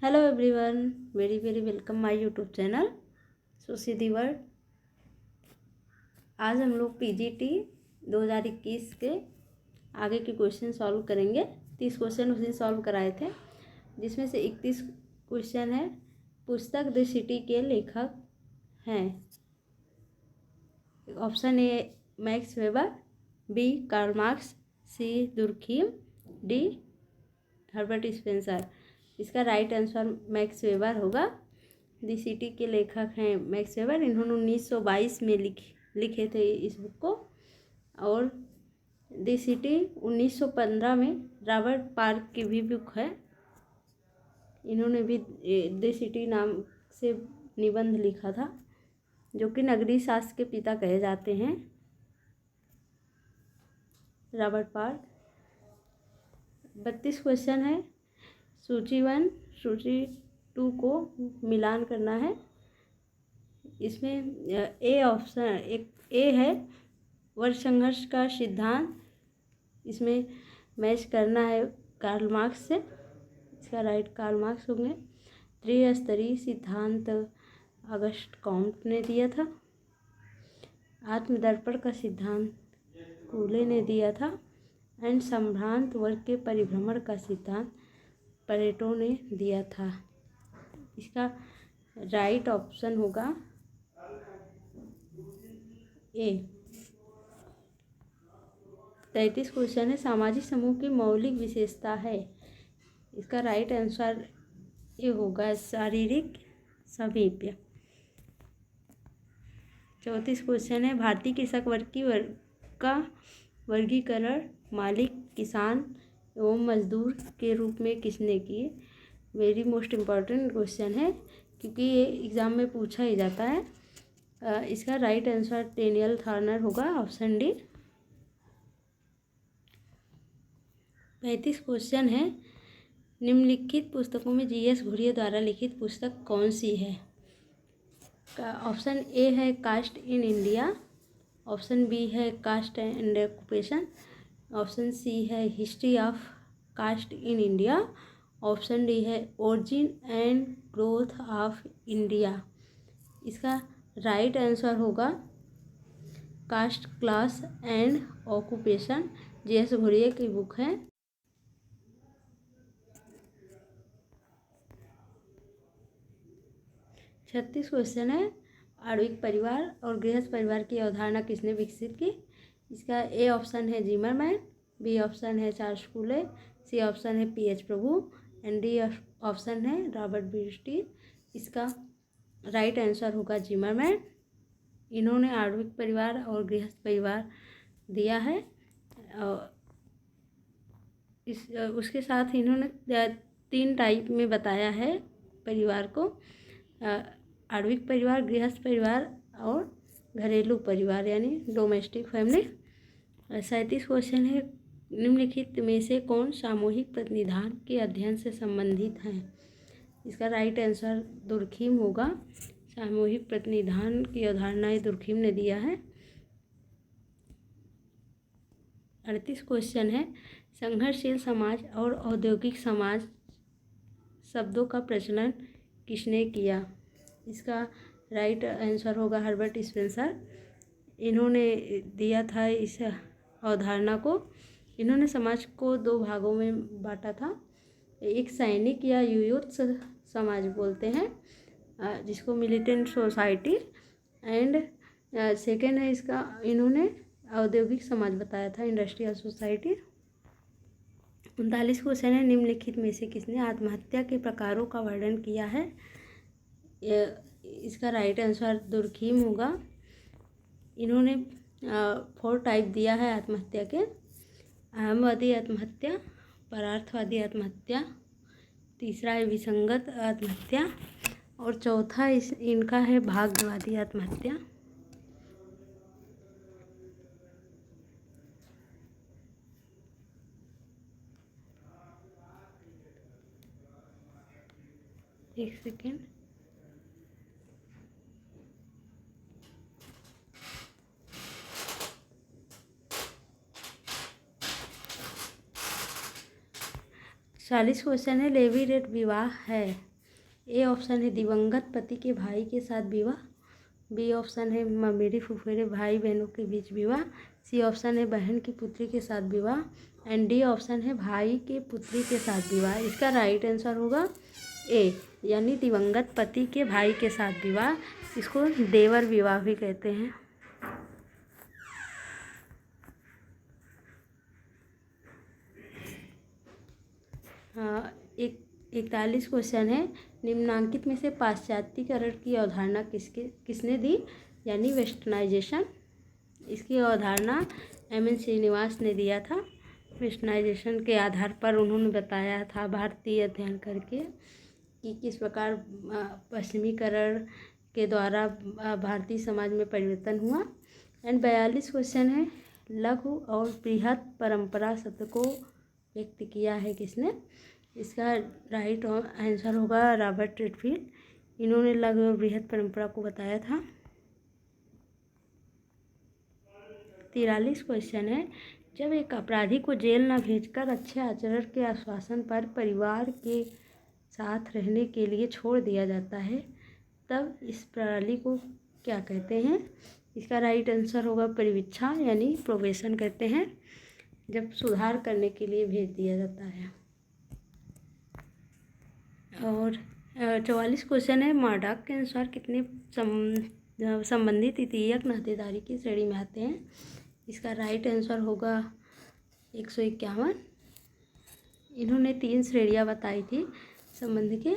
Hello everyone, very very welcome my YouTube channel सुसीधी world. आज हम लोग पीजीटी 2021 के आगे के क्वेश्चन सॉल्व करेंगे। 30 क्वेश्चन उस दिन सॉल्व कराए थे, जिसमें से 31 क्वेश्चन है। पुस्तक द सिटी के लेखक हैं। Option A Max Weber, B Karl Marx, C Durkheim, D Herbert Spencer. इसका राइट आंसर मैक्स वेबर होगा। दी सिटी के लेखक हैं मैक्स वेबर। इन्होंने 1922 में लिखे थे इस बुक को। और दी सिटी 1915 में रॉबर्ट पार्क की भी बुक है। इन्होंने भी दी सिटी नाम से निबंध लिखा था, जो कि नगरीय शास्त्र के पिता कहे जाते हैं, रॉबर्ट पार्क। 32 क्वेश्चन है। सूची 1 सूची 2 को मिलान करना है। इसमें ए ऑप्शन एक ए है वर्ग संघर्ष का सिद्धांत। इसमें मैच करना है कार्ल मार्क्स से। इसका राइट कार्ल मार्क्स होंगे। त्रिस्तरीय सिद्धांत अगस्ट कॉम्ट ने दिया था। आत्मदर्पण का सिद्धांत कूले ने दिया था। एंड संभ्रांत वर्ग के परिभ्रमण का सिद्धांत परेटो ने दिया था। इसका राइट ऑप्शन होगा ए। 33 क्वेश्चन है। सामाजिक समूह की मौलिक विशेषता है। इसका राइट आंसर ये होगा शारीरिक सामीप्य। 34 क्वेश्चन है। भारतीय कृषक वर्ग का वर्गीकरण मालिक, किसान एवं मजदूर के रूप में किसने किए। वेरी मोस्ट इम्पॉर्टेंट क्वेश्चन है, क्योंकि ये एग्ज़ाम में पूछा ही जाता है। इसका राइट आंसर डेनियल थार्नर होगा, ऑप्शन डी। 35 क्वेश्चन है। निम्नलिखित पुस्तकों में जीएस घुरिये द्वारा लिखित पुस्तक कौन सी है। ऑप्शन ए है caste in India, option B है caste and occupation, option C है history of caste in India, option D है origin and growth of India. इसका राइट आंसर होगा caste, class and occupation. GS Ghurye की book है। 36 question है। आणविक परिवार और गृहस्थ परिवार की अवधारणा किसने विकसित की। इसका ए ऑप्शन है जिमरमैन, बी ऑप्शन है चार्ल्स कूले, सी ऑप्शन है pH Prabhu and D option है रॉबर्ट बीस्टीन। इसका राइट आंसर होगा जिमरमैन। इन्होंने आणविक परिवार और गृहस्थ परिवार दिया है। उसके साथ इन्होंने 3 टाइप में बताया है परिवार को, आणविक परिवार, गृहस्थ परिवार और घरेलू परिवार यानी डोमेस्टिक फैमिली। 37 क्वेश्चन है। निम्नलिखित में से कौन सामूहिक प्रतिनिधान के अध्ययन से संबंधित हैं। इसका राइट आंसर दुर्खीम होगा। सामूहिक प्रतिनिधान की अवधारणाएं दुर्खीम ने दिया है। 38 क्वेश्चन है। संघर्षशील समाज और औद्योगिक समाज शब्दों का प्रचलन किसने किया। इसका राइट आंसर होगा हर्बर्ट स्पेंसर। इन्होंने दिया था इस अवधारणा को। इन्होंने समाज को 2 भागों में बांटा था। एक सैनिक या युयुत्स समाज बोलते हैं, जिसको मिलिटेंट सोसाइटी, एंड सेकेंड है इसका इन्होंने औद्योगिक समाज बताया था, इंडस्ट्रियल सोसाइटी। 39 क्वेश्चन है। निम्नलिखित में से किसने आत्महत्या के प्रकारों का वर्णन किया है। इसका राइट आंसर दुर्खीम होगा। इन्होंने 4 टाइप दिया है आत्महत्या के। अहमवादी आत्महत्या, परार्थवादी आत्महत्या, तीसरा है विसंगत आत्महत्या और चौथा इनका है भाग्यवादी आत्महत्या। एक सेकेंड। 40 क्वेश्चन है लेवी रेट विवाह है। ए ऑप्शन है दिवंगत पति के भाई के साथ विवाह, बी ऑप्शन है ममेरे फुफेरे भाई बहनों के बीच विवाह, सी ऑप्शन है बहन की पुत्री के साथ विवाह एंड डी ऑप्शन है भाई के पुत्री के साथ विवाह। इसका राइट आंसर होगा ए, यानी दिवंगत पति के भाई के साथ विवाह। इसको देवर विवाह भी कहते हैं। एक 41 क्वेश्चन है, निम्नांकित में से पाश्चात्यकरण की अवधारणा किसने दी, यानी वेस्टर्नाइजेशन। इसकी अवधारणा एम.एन. श्रीनिवास ने दिया था। वेस्टर्नाइजेशन के आधार पर उन्होंने बताया था भारतीय अध्ययन करके कि किस प्रकार पश्चिमीकरण के द्वारा भारतीय समाज में परिवर्तन हुआ। एंड 42 क्वेश्चन है, लघु और बृहत परंपरा शब्द को व्यक्त किया है किसने। इसका राइट आंसर होगा रॉबर्ट रेडफील्ड। इन्होंने लघु और बृहत परंपरा को बताया था। 43 क्वेश्चन है, जब एक अपराधी को जेल न भेजकर अच्छे आचरण के आश्वासन पर परिवार के साथ रहने के लिए छोड़ दिया जाता है तब इस प्रणाली को क्या कहते हैं। इसका राइट आंसर होगा परिवीक्षा, यानी प्रोबेशन कहते हैं जब सुधार करने के लिए भेज दिया जाता है। और 44 क्वेश्चन है, मर्डॉक के अनुसार कितने संबंधित तृतीयक नातेदारी की श्रेणी में आते हैं। इसका राइट आंसर होगा 151। इन्होंने 3 श्रेणियाँ बताई थी संबंध के।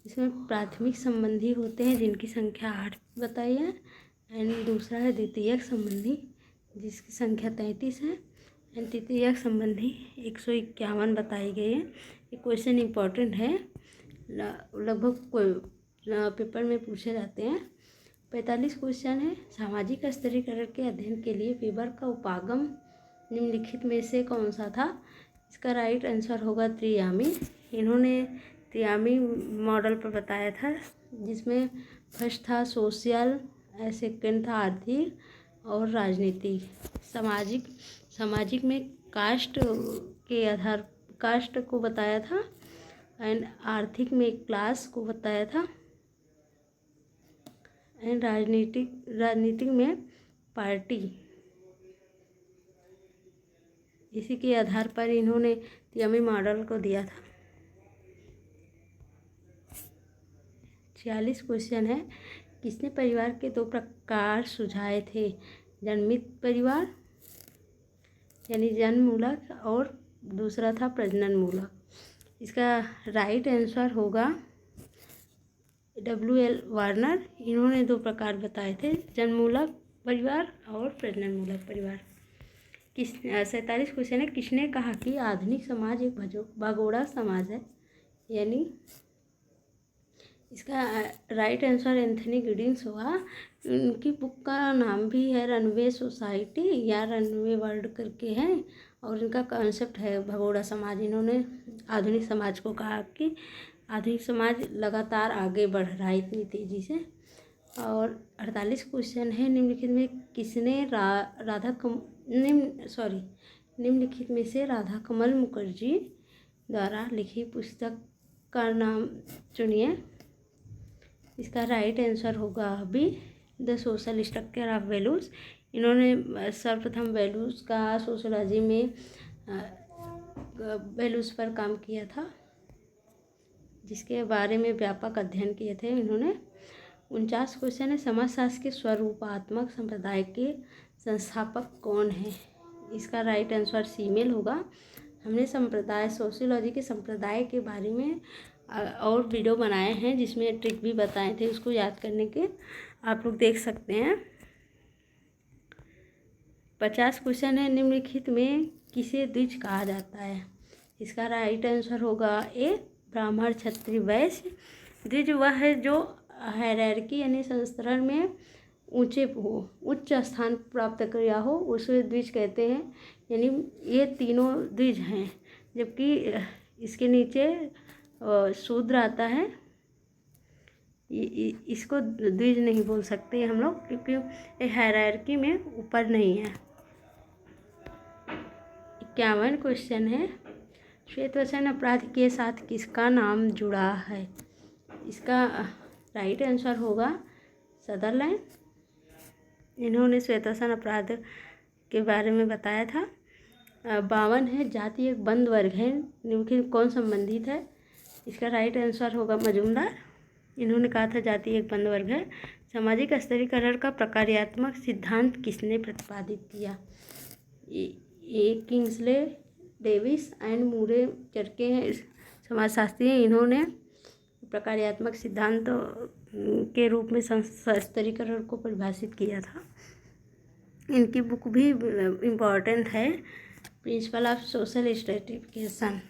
इसमें प्राथमिक संबंधी होते हैं जिनकी संख्या 8 बताई है एंड दूसरा है द्वितीयक संबंधी जिसकी संख्या 33 है एंड तृतीयक संबंधी 151 बताई गई है। ये क्वेश्चन इम्पोर्टेंट है, लगभग कोई पेपर में पूछे जाते हैं। 45 क्वेश्चन है, सामाजिक स्तरीकरण के अध्ययन के लिए वेबर का उपागम निम्नलिखित में से कौन सा था। इसका राइट आंसर होगा त्रियामी। इन्होंने त्रियामी मॉडल पर बताया था जिसमें फर्स्ट था सोशल, सेकंड था आर्थिक और राजनीतिक। सामाजिक में कास्ट के आधार कास्ट को बताया था एंड आर्थिक में क्लास को बताया था एंड राजनीतिक में पार्टी। इसी के आधार पर इन्होंने त्रियामी मॉडल को दिया था। 46 क्वेश्चन है, किसने परिवार के 2 प्रकार सुझाए थे, जन्मित परिवार यानी जन्ममूलक और दूसरा था प्रजनन मूलक। इसका राइट आंसर होगा W.L. वार्नर। इन्होंने 2 प्रकार बताए थे, जन्ममूलक परिवार और प्रजनन मूलक परिवार। 47 क्वेश्चन है, किसने कहा कि आधुनिक समाज एक भगोड़ा समाज है, यानी इसका राइट आंसर एंथनी गिडिंग्स होगा। उनकी बुक का नाम भी है रनवे सोसाइटी या रनवे वर्ल्ड करके है और इनका कॉन्सेप्ट है भगोड़ा समाज। इन्होंने आधुनिक समाज को कहा कि आधुनिक समाज लगातार आगे बढ़ रहा है इतनी तेज़ी से। और 48 क्वेश्चन है, निम्नलिखित में किसने निम्नलिखित में से राधा कमल मुखर्जी द्वारा लिखी पुस्तक का नाम चुनिए। इसका राइट आंसर होगा B, the social structure of values. इन्होंने सर्वप्रथम वैल्यूज़ का सोशोलॉजी में वैल्यूज़ पर काम किया था जिसके बारे में व्यापक अध्ययन किए थे इन्होंने। 49 क्वेश्चन है, समाजशास्त्र के स्वरूपात्मक संप्रदाय के संस्थापक कौन है। इसका राइट आंसर सीमेल होगा। हमने सोशियोलॉजी के संप्रदाय के बारे में और वीडियो बनाए हैं जिसमें ट्रिक भी बताए थे, उसको याद करने के आप लोग देख सकते हैं। 50 क्वेश्चन है, निम्नलिखित में किसे द्विज कहा जाता है। इसका राइट आंसर होगा ए, ब्राह्मण क्षत्रिय वैश्य। द्विज वह है जो हायरार्की यानी संस्तरण में उच्च स्थान प्राप्त किया हो, उसे द्विज कहते हैं। यानी ये तीनों द्विज हैं, जबकि इसके नीचे शूद्र आता है, इसको द्विज नहीं बोल सकते हम लोग क्योंकि ये हायरार्की में ऊपर नहीं है। 51 क्वेश्चन है, श्वेतवसन अपराध के साथ किसका नाम जुड़ा है? इसका राइट आंसर होगा सदरलैंड। इन्होंने श्वेतवसन अपराध के बारे में बताया था। 52 है, जाति एक बंद वर्ग है, निम्नलिखित कौन संबंधित है? इसका राइट आंसर होगा मजूमदार। इन्होंने कहा था जाति एक बंद वर्ग है। सामाजिक स्तरीकरण का प्रकार्यात्मक सिद्धांत किसने प्रतिपादित किया? ये किंग्सले डेविस एंड मूरे चरके हैं समाजशास्त्री हैं। इन्होंने प्रकार्यात्मक सिद्धांत के रूप में स्तरीकरण को परिभाषित किया था। इनकी बुक भी इम्पॉर्टेंट है, प्रिंसिपल ऑफ सोशल स्ट्रेटिफिकेशन।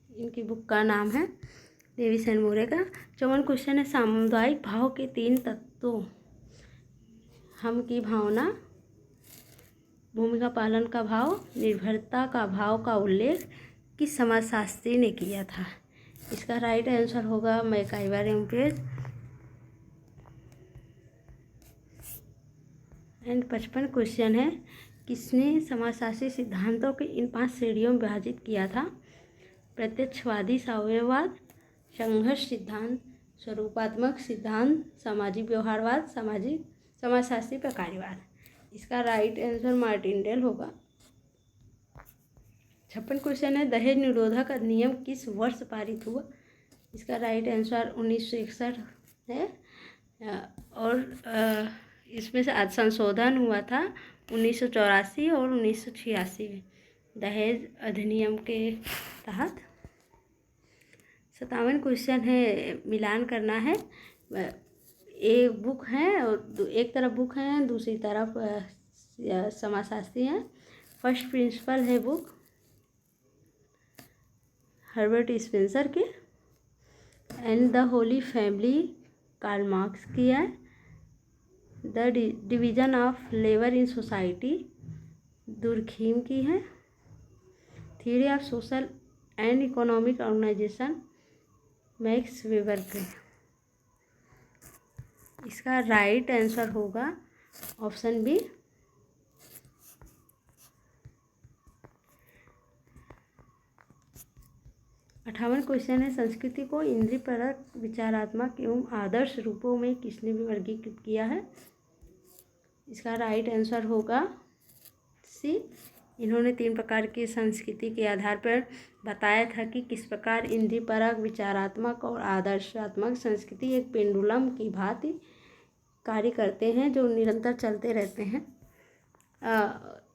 इनकी बुक का नाम है डेविस एंड मूरे का। 54 क्वेश्चन है, सामुदायिक भाव के 3 तत्वों हम की भावना, भूमिका पालन का भाव, निर्भरता का भाव का उल्लेख किस समाजशास्त्री ने किया था? इसका राइट आंसर होगा मैकाइवर एम्पेज। एंड 55 क्वेश्चन है, किसने समाजशास्त्री सिद्धांतों के इन 5 श्रेणियों में विभाजित किया था? प्रत्यक्षवादी साम्यवाद, संघर्ष सिद्धांत, स्वरूपात्मक सिद्धांत, सामाजिक व्यवहारवाद, समाजशास्त्री प्रकार्यवाद। इसका राइट आंसर मार्टिनडेल होगा। 56 क्वेश्चन है, दहेज निरोधक अधिनियम किस वर्ष पारित हुआ? इसका राइट आंसर 1961 है। और इसमें से आज संशोधन हुआ था 1984 और 1986 में दहेज अधिनियम के तहत। 57 क्वेश्चन है, मिलान करना है। एक बुक है और एक तरफ बुक है, दूसरी तरफ समाजशास्त्री है। फर्स्ट प्रिंसिपल है बुक हर्बर्ट स्पेंसर की। And the holy family Karl Marx की है। The division of labour in society Durkheim की है। Theory of social and economic organization Max Weber के। इसका राइट आंसर होगा ऑप्शन बी। 58 क्वेश्चन है, संस्कृति को इंद्रियपरक, विचारात्मक एवं आदर्श रूपों में किसने भी वर्गीकृत किया है? इसका राइट आंसर होगा सी। इन्होंने 3 प्रकार की संस्कृति के आधार पर बताया था कि किस प्रकार इंद्रियपरक, विचारात्मक और आदर्शात्मक संस्कृति एक पेंडुलम की भांति कार्य करते हैं जो निरंतर चलते रहते हैं।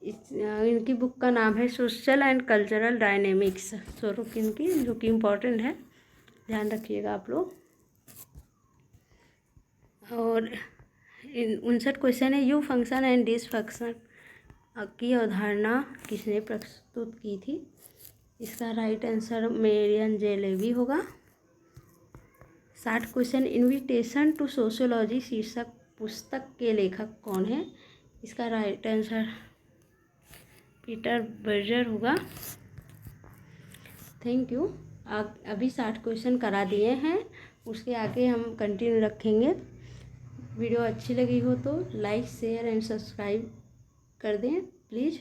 इनकी बुक का नाम है सोशल एंड कल्चरल डायनेमिक्स स्वरूप इनकी, जो कि इम्पोर्टेंट है, ध्यान रखिएगा आप लोग। और 59 क्वेश्चन है, यू फंक्शन एंड डिसफंक्शन की अवधारणा किसने प्रस्तुत की थी? इसका राइट आंसर मेरियन जे लेवी होगा। 60 क्वेश्चन, इन्विटेशन टू सोशियोलॉजी शीर्षक पुस्तक के लेखक कौन है? इसका राइट आंसर पीटर बर्जर होगा। Thank you. अभी 60 क्वेश्चन करा दिए हैं, उसके आगे हम कंटिन्यू रखेंगे। वीडियो अच्छी लगी हो तो लाइक, शेयर एंड सब्सक्राइब कर दें प्लीज़।